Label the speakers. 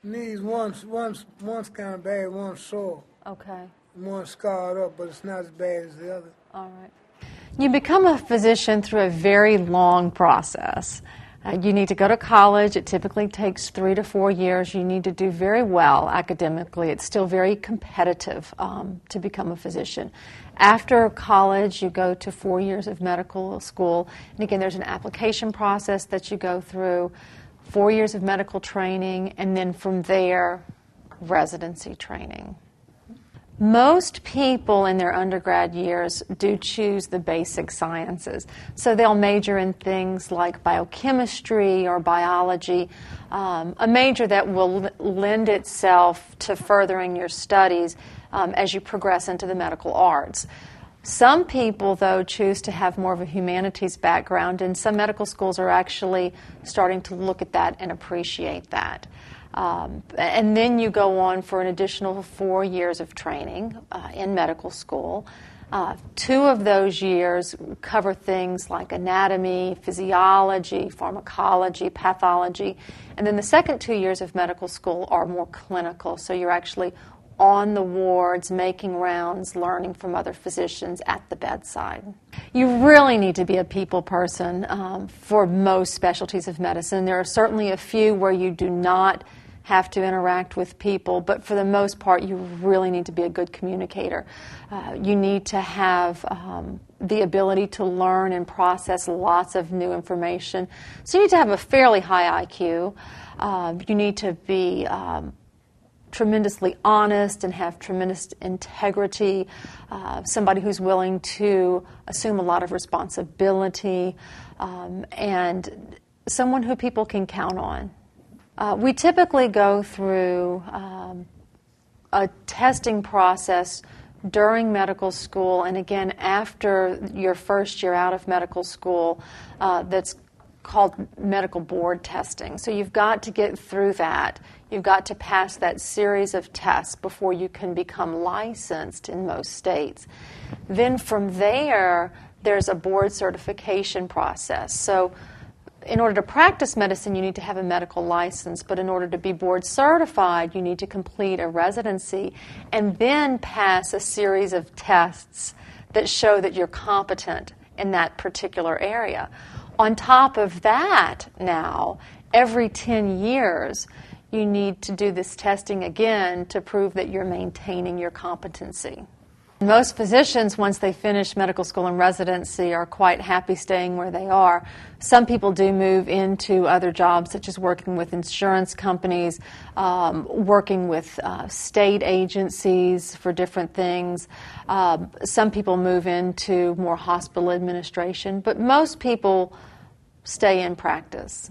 Speaker 1: Knees, one's kind of bad, one's sore.
Speaker 2: Okay.
Speaker 1: One's scarred up, but it's not as bad as the other.
Speaker 2: All right. You become a physician through a very long process. You need to go to college. It typically takes 3 to 4 years. You need to do very well academically. It's still very competitive to become a physician. After college, you go to 4 years of medical school. And again, there's an application process that you go through, 4 years of medical training, and then from there, residency training. Most people in their undergrad years do choose the basic sciences. So they'll major in things like biochemistry or biology, a major that will lend itself to furthering your studies as you progress into the medical arts. Some people, though, choose to have more of a humanities background, and some medical schools are actually starting to look at that and appreciate that. And then you go on for an additional 4 years of training in medical school. 2 of those years cover things like anatomy, physiology, pharmacology, pathology. And then the second 2 years of medical school are more clinical. So you're actually on the wards, making rounds, learning from other physicians at the bedside. You really need to be a people person for most specialties of medicine. There are certainly a few where you do not have to interact with people, but for the most part, you really need to be a good communicator. You need to have the ability to learn and process lots of new information. So you need to have a fairly high IQ. You need to be tremendously honest and have tremendous integrity, somebody who's willing to assume a lot of responsibility, and someone who people can count on. We typically go through a testing process during medical school and again after your first year out of medical school that's called medical board testing. So you've got to get through that. You've got to pass that series of tests before you can become licensed in most states. Then from there, there's a board certification process. So in order to practice medicine, you need to have a medical license, but in order to be board certified, you need to complete a residency and then pass a series of tests that show that you're competent in that particular area. On top of that, now, every 10 years, you need to do this testing again to prove that you're maintaining your competency. Most physicians, once they finish medical school and residency, are quite happy staying where they are. Some people do move into other jobs, such as working with insurance companies, working with state agencies for different things. Some people move into more hospital administration, but most people stay in practice.